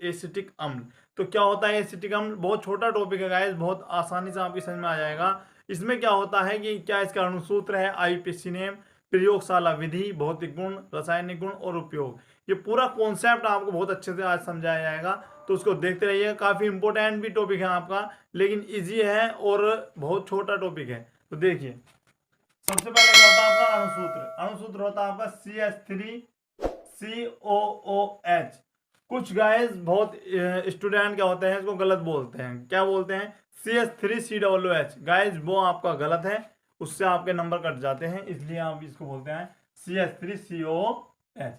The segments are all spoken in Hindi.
एसिटिक अम्ल। तो क्या होता है एसिटिक अम्ल? बहुत छोटा टॉपिक है गाइस, बहुत आसानी से आपकी समझ में आ जाएगा। इसमें क्या होता है कि क्या इसका अणुसूत्र है, आईपीसी नेम, प्रयोगशाला विधि, भौतिक गुण, रासायनिक गुण और उपयोग। ये पूरा कॉन्सेप्ट आपको बहुत अच्छे से आज समझाया जाएगा, तो उसको देखते रहिए। काफी इंपॉर्टेंट भी टॉपिक है आपका, लेकिन इजी है और बहुत छोटा टॉपिक है। तो देखिए, सबसे पहले क्या होता है आपका अणुसूत्र। अणुसूत्र होता है आपका CH3COOH। कुछ गाइस बहुत स्टूडेंट क्या होते हैं इसको गलत बोलते हैं, क्या बोलते हैं? CH3COOH। गाइस वो आपका गलत है, उससे आपके नंबर कट जाते हैं, इसलिए आप इसको बोलते हैं CH3COOH।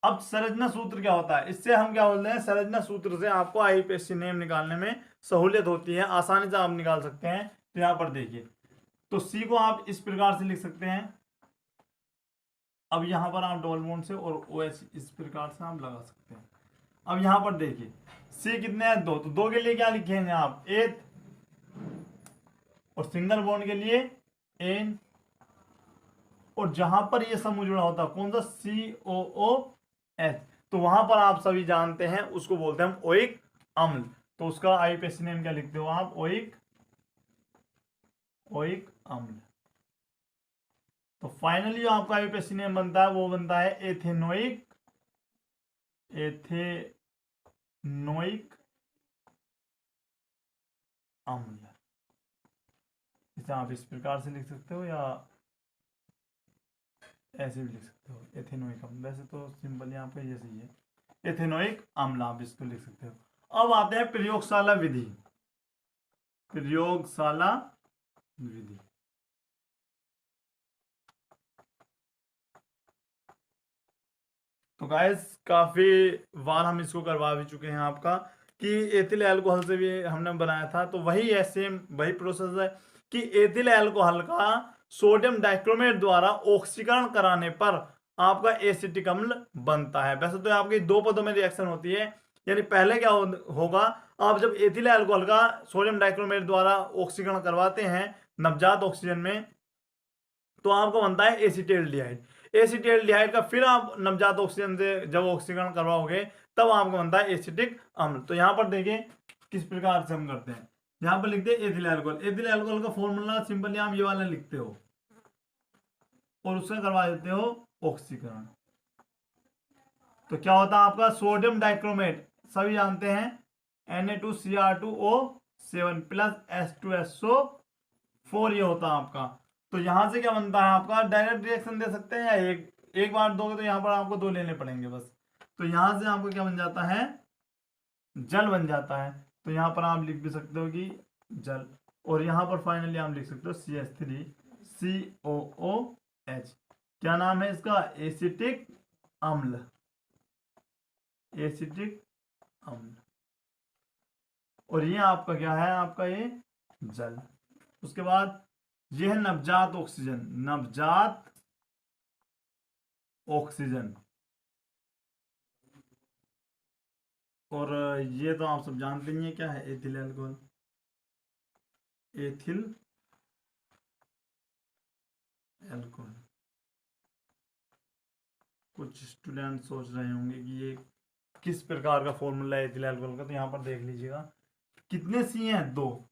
अब संरचना सूत्र क्या होता है? इससे हम क्या बोलते हैं, संरचना सूत्र से आपको आईपीएससी नेम निकालने में सहूलियत होती है, आसानी से आप निकाल सकते हैं। तो यहाँ पर देखिए, तो सी को आप इस प्रकार से लिख सकते हैं। अब यहां पर आप डबल बॉन्ड से और OH इस प्रकार से आप लगा सकते हैं। अब यहां पर देखिए, सी कितने हैं? 2, तो 2 के लिए क्या लिखेंगे आप? एथ, और सिंगल बॉन्ड के लिए एन, और जहां पर ये समूह जुड़ा होता है कौन सा? COOH। तो वहां पर आप सभी जानते हैं उसको बोलते हैं हम ओइक अम्ल। तो उसका आईपीएससी नेम क्या लिखते हो आप? ओइक अम्ल। तो फाइनली जो आपका आईपीएससी नेम बनता है वो बनता है एथेनोइक अम्ल। इसे आप इस प्रकार से लिख सकते हो या ऐसे भी लिख सकते हो, एथेनोइक अम्ल। वैसे तो सिंपल यहाँ पे ये सही है, एथेनोइक अम्ल आप इसको लिख सकते हो। अब आते हैं प्रयोगशाला विधि। प्रयोगशाला विधि, तो गाइस काफी बार हम इसको करवा भी चुके हैं आपका, कि एथिल अल्कोहल से भी हमने बनाया था। तो वही है, सेम वही प्रोसेस है कि एथिल अल्कोहल का सोडियम डाइक्रोमेट द्वारा ऑक्सीकरण कराने पर आपका एसिटिक अम्ल बनता है। वैसे तो आपकी 2 पदों में रिएक्शन होती है, यानी पहले क्या होगा, आप जब एथिल अल्कोहल का सोडियम डाइक्रोमेट द्वारा ऑक्सीकरण करवाते हैं नवजात ऑक्सीजन में, तो आपको बनता है एसिटेल्डिहाइड। एसिटेल्डिहाइड का फिर आप नवजात ऑक्सीजन से जब ऑक्सीकरण करवाओगे तब आपको बनता है एसिटिक अम्ल। तो यहां पर देखिए किस प्रकार से हम करते हैं। यहां पर लिखते हैं एथिल अल्कोहल। एथिल अल्कोहल का फॉर्मूला सिंपली आप ये वाला लिखते हो और उससे करवा देते हो ऑक्सीकरण। तो क्या होता है आपका सोडियम डाइक्रोमेट, सभी जानते हैं, Na2Cr2O7 प्लस H2SO4 ये होता है आपका। तो यहां से क्या बनता है आपका? डायरेक्ट रिएक्शन दे सकते हैं या एक बार दोगे तो यहां पर आपको 2 लेने पड़ेंगे बस। तो यहां से आपको क्या बन जाता है? जल बन जाता है। तो यहां पर आप लिख भी सकते हो कि जल, और यहां पर फाइनली आप लिख सकते हो CH3COOH। क्या नाम है इसका? एसिटिक अम्ल। एसिटिक अम्ल, और ये आपका क्या है? आपका ये जल। उसके बाद ये है नवजात ऑक्सीजन। नवजात ऑक्सीजन, और ये तो आप सब जानते ही हैं क्या है? Ethyl alcohol. Ethyl alcohol. कुछ स्टूडेंट सोच रहे होंगे कि ये किस प्रकार का फॉर्मूला है एथिल अल्कोहल का, तो यहां पर देख लीजिएगा कितने सी हैं? 2।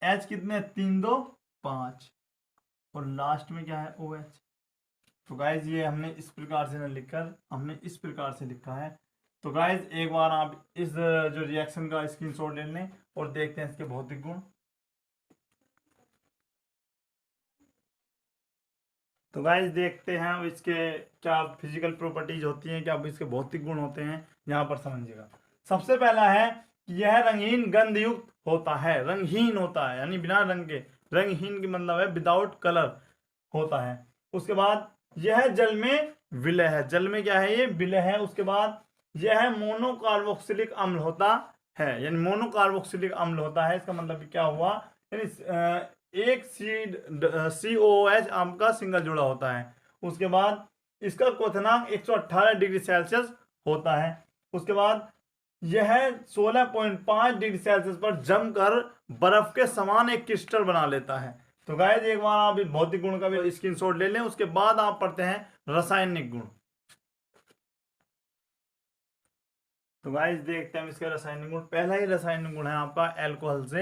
H कितने? 3 2 5, और लास्ट में क्या है? OH। तो गाइज ये हमने इस प्रकार से लिखकर हमने इस प्रकार से लिखा है। तो गाइज एक बार आप इस जो रिएक्शन का स्क्रीनशॉट ले लें और देखते हैं इसके भौतिक गुण। तो गाइज देखते हैं इसके क्या फिजिकल प्रॉपर्टीज होती हैं, क्या इसके भौतिक गुण होते हैं, यहाँ पर समझिएगा। सबसे पहला है कि यह रंगीन गंध युक्त होता है। रंगहीन होता है यानी बिना रंग के, रंगहीन की मतलब है विदाउट कलर होता है। उसके बाद यह जल में विलय है। जल में क्या है? ये विलय है। उसके बाद यह मोनोकार्बोक्सिलिक अम्ल होता है, यानी मोनोकार्बोक्सिलिक अम्ल होता है। इसका मतलब क्या हुआ? यानी एक COOH आपका सिंगल जुड़ा होता है। उसके बाद इसका क्वथनांक 118 डिग्री सेल्सियस होता है। उसके बाद यह 16.5 डिग्री सेल्सियस पर जमकर बर्फ के समान एक क्रिस्टल बना लेता है। तो गाइस एक बार आप इस भौतिक गुण का भी स्क्रीनशॉट ले लें, उसके बाद आप पढ़ते हैं रासायनिक गुण। तो गाइस देखते हैं हम इसका रासायनिक गुण। पहला ही रासायनिक गुण है आपका अल्कोहल से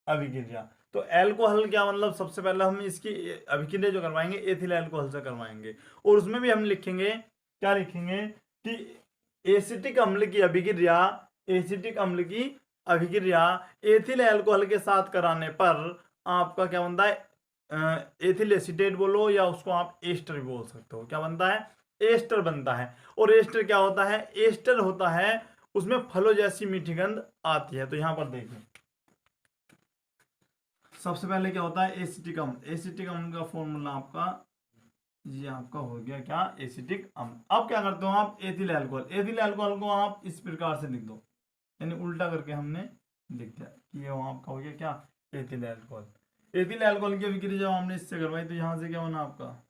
अभिक्रिया। तो अल्कोहल क्या मतलब, सबसे पहले हम इसकी अभिक्रिया जो करवाएंगे एथिल अल्कोहल से करवाएंगे, और उसमें भी हम लिखेंगे, क्या लिखेंगे कि एसिटिक अम्ल की अभिक्रिया, एसिटिक अम्ल की अभिक्रिया एथिल अल्कोहल के साथ कराने पर आपका क्या बनता है, एथिल एसीटेट बोलो या उसको आप एस्टर भी बोल सकते हो। क्या बनता है, एस्टर बनता है। और एस्टर क्या होता है, एस्टर होता है उसमें फलों जैसी मीठी गंध आती है। तो यहां पर देखिए सबसे पहले क्या होता है, एसिटिक अम्ल। एसिटिक अम्ल का फॉर्मूला आपका ये आपका हो गया क्या, एसिटिक अम्ल। अब क्या करते हो आप, एथिल अल्कोहल। एथिल अल्कोहल को आप इस प्रकार से लिख दो, यानी उल्टा करके हमने लिख दिया कि ये आपका हो गया क्या, एथिल अल्कोहल। एथिल अल्कोहल की अभिक्रिया जब हमने इससे करवाई तो यहां से क्या बना आपका,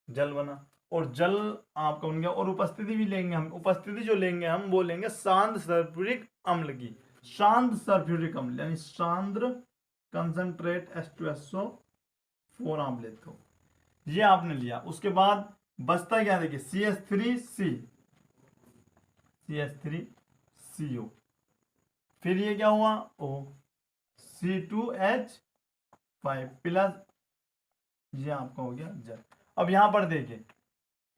जल बना। और जल आपका बन गया। और उपस्थिति भी लेंगे हम, उपस्थिति जो लेंगे हम वो लेंगे शांत सल्फ्यूरिक अम्ल की। शांत सल्फ्यूरिक अम्ल यानी सांद्र कंसंट्रेट H2SO4 आप लेते हो, ये आपने लिया। उसके बाद बचता क्या, देखिए CH3CO। फिर ये क्या हुआ, O, C2H5 प्लस, ये आपका हो गया जल। अब यहां पर देखिए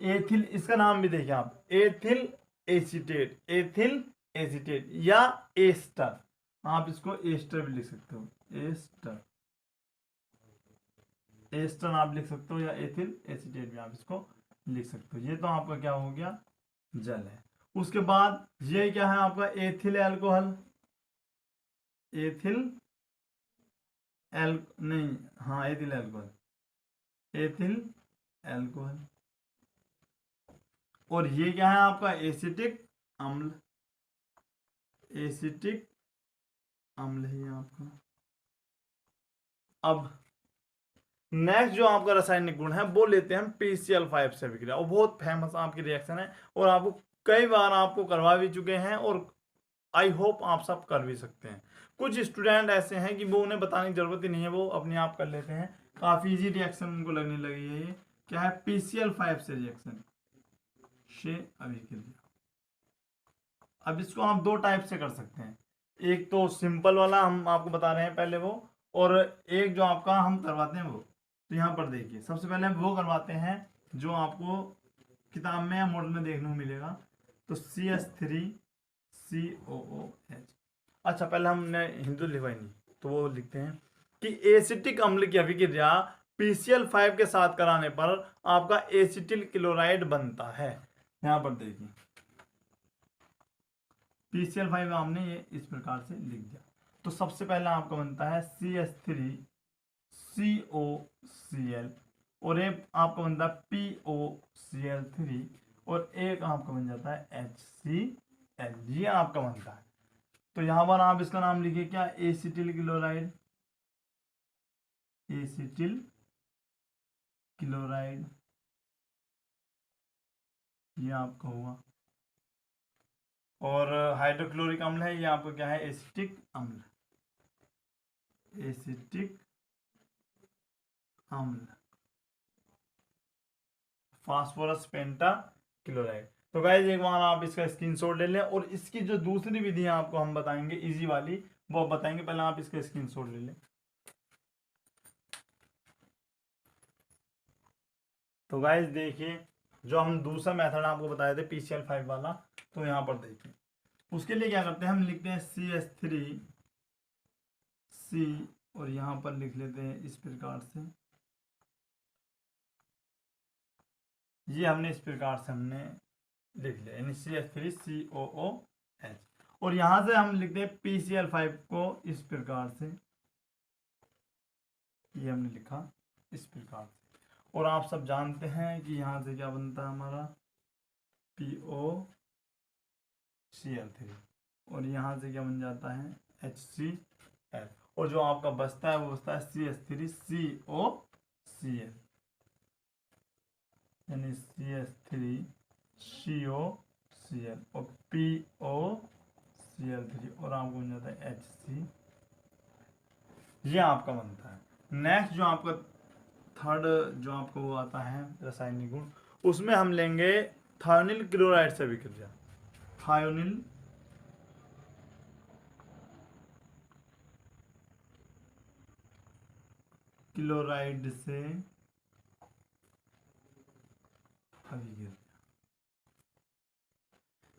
एथिल, इसका नाम भी देखिए आप, एथिल एसीटेट, एथिल एसीटेट या एस्टर, आप इसको एस्टर भी लिख सकते हो, एस्टर, एस्टर आप लिख सकते हो, या एथिल एसीटेट भी आप इसको लिख सकते हो। ये तो आपका क्या हो गया, जल है। उसके बाद ये क्या है आपका, एथिल अल्कोहल, एथिल एल नहीं, हाँ एथिल अल्कोहल, एथिल अल्कोहल। और ये क्या है आपका, एसिटिक अम्ल, एसिटिक अम्ल है आपका। अब नेक्स्ट जो आपका रासायनिक गुण है वो लेते हैं हम PCl5 से अभिक्रिया। और बहुत फेमस आपकी रिएक्शन है, और आपको कई बार आपको करवा भी चुके हैं, और आई होप आप सब कर भी सकते हैं। कुछ स्टूडेंट ऐसे हैं कि वो उन्हें बताने की जरूरत ही नहीं है, वो अपने आप कर लेते हैं। काफी इजी रिएक्शन उनको लगने लगी है। ये क्या है, PCl5 से रिएक्शन से अभिक्रिया। अब इसको आप दो टाइप से कर सकते हैं, एक तो सिंपल वाला हम आपको बता रहे हैं पहले वो, और एक जो आपका हम करवाते हैं वो। तो यहाँ पर देखिए सबसे पहले हम वो करवाते हैं जो आपको किताब में या मॉडल में देखने को मिलेगा। तो CH3COOH। अच्छा पहले हमने हिंदू लिखवाई नहीं, तो वो लिखते हैं कि एसिटिक अम्ल की अभिक्रिया PCl5 के साथ कराने पर आपका एसिटिल क्लोराइड बनता है। यहाँ पर देखिए PCl5 हमने ये इस प्रकार से लिख दिया। तो सबसे पहला आपका बनता है CH3COCl, और एक आपका बनता है POCl3, और एक आपका बन जाता है HCl, ये आपका बनता है। तो यहां पर आप इसका नाम लिखिए क्या, एसिटिल क्लोराइड, एसिटिल क्लोराइड, ये आपका हुआ। और हाइड्रोक्लोरिक अम्ल है, ये आपका क्या है, एसिटिक अम्ल, एसिटिक अम्ल। फास्फोरस पेंटा क्लोराइड। तो गाइस एक बार आप इसका स्क्रीनशॉट ले लें, और इसकी जो दूसरी विधि है आपको हम बताएंगे इजी वाली, वो आप बताएंगे, पहले आप इसका स्क्रीनशॉट ले लें। तो गाइस देखिए जो हम दूसरा मेथड आपको बताए थे PCl5 वाला, तो यहाँ पर देखिए उसके लिए क्या करते हैं, हम लिखते हैं CH3C, और यहाँ पर लिख लेते हैं इस प्रकार से, ये हमने इस प्रकार से हमने लिख लिया, यानी CH3COOH। और यहां से हम लिखते हैं PCl5 को इस प्रकार से, ये हमने लिखा इस प्रकार से। और आप सब जानते हैं कि यहां से क्या बनता है हमारा, POCl3, और यहां से क्या बन जाता है, HCl। और जो आपका बचता है वो बचता है CH3COCl, यानी CH3COCl और POCl3, और आपको बन जाता है HC, ये आपका बनता है। नेक्स्ट जो आपका थर्ड जो आपको वो आता है रासायनिक गुण, उसमें हम लेंगे थार्निल क्लोराइड से अभिक्रिया। थायोनिल क्लोराइड से अभिक्रिया।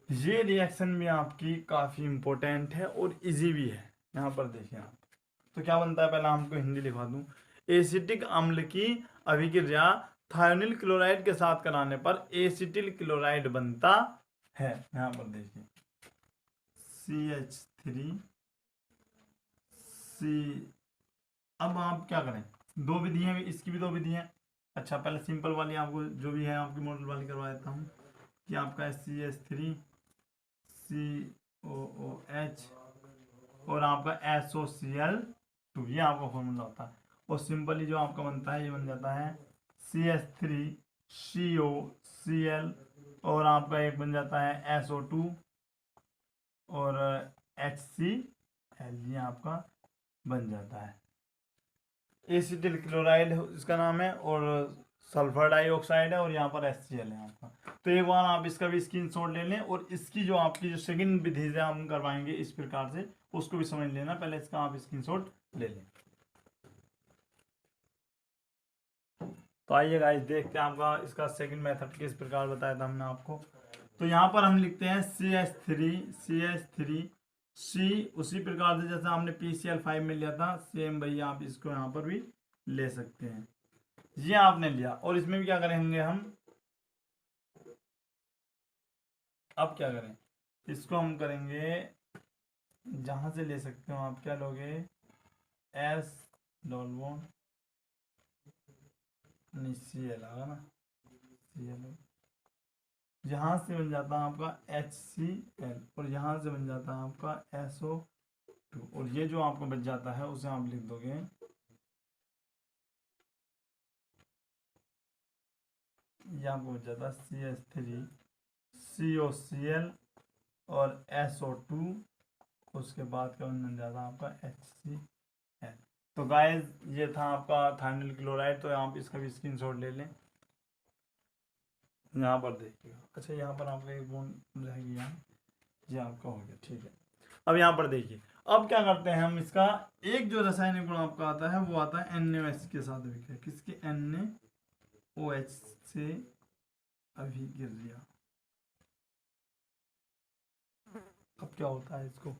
ये रिएक्शन भी आपकी काफी इंपॉर्टेंट है और इजी भी है। यहाँ पर देखिए आप, तो क्या बनता है, पहले आपको हिंदी लिखवा दूं। एसिटिक अम्ल की अभिक्रिया थायोनिल क्लोराइड के साथ कराने पर एसिटिल क्लोराइड बनता है। यहाँ पर देखिए CH3 C। अब आप क्या करें, दो विधि हैं, इसकी भी दो विधि हैं। अच्छा पहले सिंपल वाली आपको जो भी है आपकी मॉडल वाली करवा देता हूँ कि आपका CH3 COOH और आपका SOCl2, ये आपका फॉर्मूला होता है। और सिंपली जो आपका बनता है ये बन जाता है CH3 COCl और आपका एक बन जाता है SO2 और HCl, ये आपका बन जाता है। एसिटिल क्लोराइड इसका नाम है और सल्फर डाइऑक्साइड है और यहाँ पर HCl है आपका। तो एक बार आप इसका भी स्क्रीनशॉट ले लें और इसकी जो आपकी जो सेकंड विधि से हम करवाएंगे इस प्रकार से, उसको भी समझ लेना। पहले इसका आप स्क्रीनशॉट ले लें। तो आइए गाइस देखते हैं आपका इसका सेकंड मेथड किस प्रकार बताया था हमने आपको। तो यहाँ पर हम लिखते हैं CH3 C, उसी प्रकार से जैसा हमने PCl5 में लिया था सेम वही आप इसको यहाँ पर भी ले सकते हैं। ये आपने लिया और इसमें भी क्या करेंगे हम, अब क्या करें, इसको हम करेंगे जहां से ले सकते हो आप, क्या लोगे S डबल बॉन्ड CL आगा ना, CL यहाँ से बन जाता है आपका HCl और यहाँ से बन जाता है आपका SO2 और ये जो आपको बच जाता है उसे आप लिख दोगे ये आपको बच जाता है CH3 COCl और SO2, उसके बाद का बन जाता है आपका HCl। तो गाइस ये था आपका थायोनिल क्लोराइड। तो आप इसका भी स्क्रीनशॉट ले लें। यहाँ पर देखिएगा, अच्छा यहाँ पर आपका एक बॉन्ड रह गया, ये आपका हो गया, ठीक है। अब यहाँ पर देखिए, अब क्या करते हैं हम, इसका एक जो रासायनिक गुण आपका आता है वो आता है NaOH के साथ अभिक्रिया। किसके, NaOH से अभिक्रिया। अब क्या होता है इसको,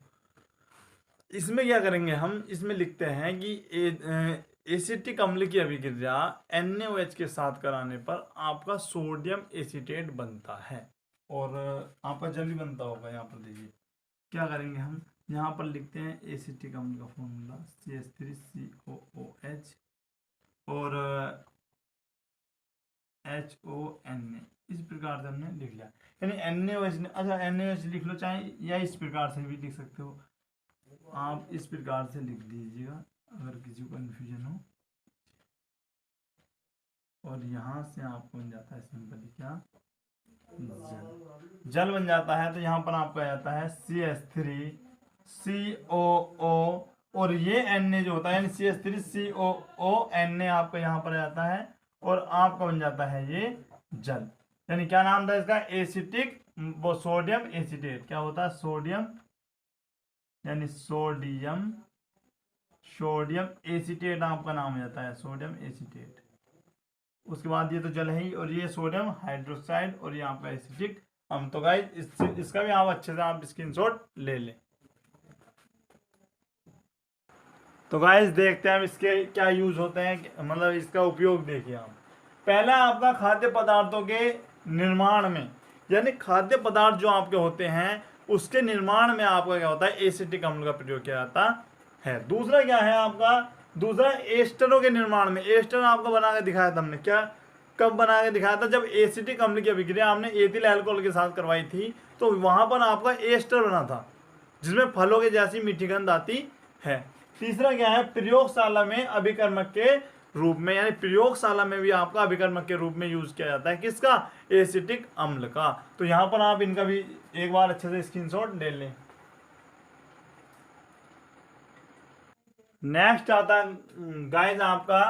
इसमें क्या करेंगे हम, इसमें लिखते हैं कि एसिटिक अम्ल की अभिक्रिया NaOH के साथ कराने पर आपका सोडियम एसीटेट बनता है और आपका जल भी बनता होगा। यहाँ पर देखिए क्या करेंगे हम, यहाँ पर लिखते हैं एसिटिक अम्ल का फॉर्मूला CH3COOH और HONA, इस प्रकार से हमने लिख लिया। यानी NaOH, अच्छा NaOH लिख लो चाहे, या इस प्रकार से भी लिख सकते हो आप, इस प्रकार से लिख दीजिएगा अगर किसी को कन्फ्यूजन हो। और यहाँ से आपको बन जाता है सिंपली क्या, जल बन जाता है। तो यहाँ पर आपका जाता है CH3 COO और ये Na जो होता है यानी CH3 COO Na आपका यहाँ पर जाता है और आपका बन जाता है ये जल। यानी क्या नाम था इसका, एसिटिक वो सोडियम एसीटेट। क्या होता है, सोडियम यानी सोडियम एसीटेट आपका नाम हो जाता है, सोडियम एसीटेट। उसके बाद ये तो जल है ही और ये सोडियम हाइड्रोक्साइड और ये आपका एसिटिक अम्ल। तो गाइस इसका भी आप अच्छे से आप स्क्रीनशॉट ले लें। तो गाइस देखते हैं इसके क्या यूज होते हैं, मतलब इसका उपयोग देखिए आप। पहला आपका खाद्य पदार्थों के निर्माण में, यानी खाद्य पदार्थ जो आपके होते हैं उसके निर्माण में आपका क्या होता है, एसिटिक अम्ल का प्रयोग किया जाता है। दूसरा क्या है आपका, दूसरा एस्टरों के निर्माण में। एस्टर आपको बना के दिखाया था हमने, क्या कब बना के दिखाया था, जब एसिटिक अम्ल की अभिक्रिया हमने एथिल अल्कोहल के साथ करवाई थी तो वहां पर आपका एस्टर बना था जिसमें फलों के जैसी मीठी गंध आती है। तीसरा क्या है, प्रयोगशाला में अभिकर्मक के रूप में, यानी प्रयोगशाला में भी आपका अभिकर्मक के रूप में यूज किया जाता है किसका, एसिटिक अम्ल का। तो यहां पर आप इनका भी एक बार अच्छे से स्क्रीनशॉट ले लें। नेक्स्ट आता है गाइस आपका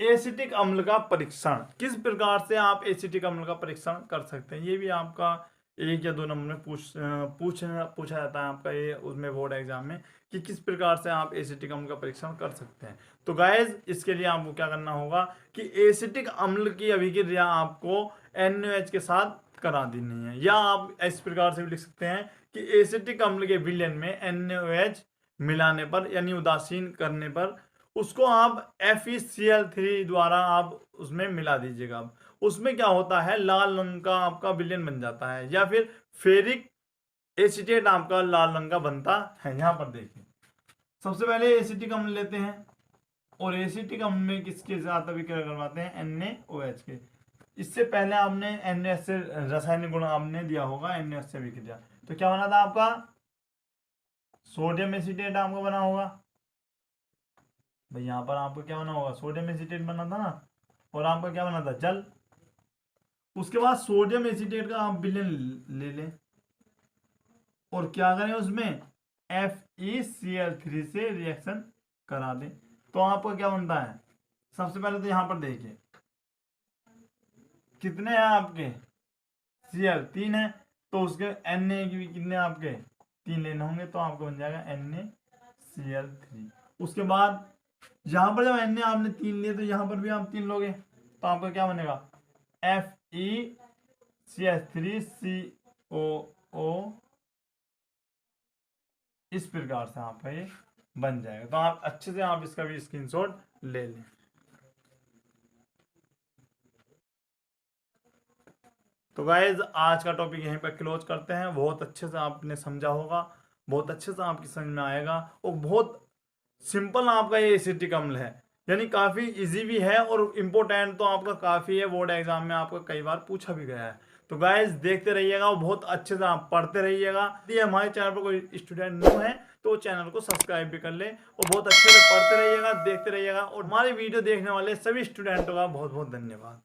एसिटिक अम्ल का परीक्षण। किस प्रकार से आप एसिटिक अम्ल का परीक्षण कर सकते हैं, ये भी आपका 1 या 2 नंबर में पूछा जाता है आपका ये उसमें बोर्ड एग्जाम में कि किस प्रकार से आप एसिटिक अम्ल का परीक्षण कर सकते हैं। तो गाइज इसके लिए आपको क्या करना होगा कि एसिटिक अम्ल की अभिक्रिया आपको NaOH के साथ करा देनी है, या आप इस प्रकार से भी लिख सकते हैं कि एसिटिक अम्ल के विलयन में NaOH मिलाने पर यानी उदासीन करने पर उसको आप FeCl3 द्वारा आप उसमें मिला दीजिएगा। उसमें क्या होता है, लाल रंग का आपका विलयन बन जाता है, या फिर फेरिक एसीटेट आपका लाल रंग का बनता है। यहाँ पर देखिए सबसे पहले एसिटिक अम्ल लेते हैं और एसिटिक अम्ल में किसके साथ अभिक्रिया करवाते हैं, NaOH के। इससे पहले आपने NaOH से रासायनिक गुण आपने दिया होगा, NaOH से अभिक्रिया, तो क्या बना था आपका सोडियम एसीटेट आपका बना होगा भाई। यहाँ पर आपको क्या बना होगा, सोडियम एसीटेट बना था ना, और आपका क्या बना था, जल। उसके बाद सोडियम एसीटेट का आप विलयन ले लें और क्या करें, उसमें FeCl3 से रिएक्शन करा दें, तो आपका क्या बनता है। सबसे पहले तो यहां पर देखिए कितने हैं आपके, Cl 3 है, तो उसके Na की भी कितने आपके 3 लेने होंगे, तो आपको बन जाएगा NaCl3। उसके बाद यहां पर जब Na आपने 3 लिए तो यहां पर भी आप 3 लोगे, तो आपका क्या बनेगा FeCl3COO। इस प्रकार से आपका ये बन जाएगा। तो आप अच्छे से आप इसका भी स्क्रीनशॉट ले लें। तो गाइज आज का टॉपिक यहीं पर क्लोज करते हैं। बहुत अच्छे से आपने समझा होगा, बहुत अच्छे से आपकी समझ में आएगा, और बहुत सिंपल आपका ये एसिटिक अम्ल है, यानी काफ़ी इजी भी है और इम्पोर्टेंट तो आपका काफ़ी है, बोर्ड एग्जाम में आपको कई बार पूछा भी गया है। तो गाइज देखते रहिएगा और बहुत अच्छे से आप पढ़ते रहिएगा। यदि हमारे चैनल पर कोई स्टूडेंट न्यू है तो चैनल को सब्सक्राइब भी कर ले और बहुत अच्छे से पढ़ते रहिएगा, देखते रहिएगा। और हमारी वीडियो देखने वाले सभी स्टूडेंटों का बहुत बहुत धन्यवाद।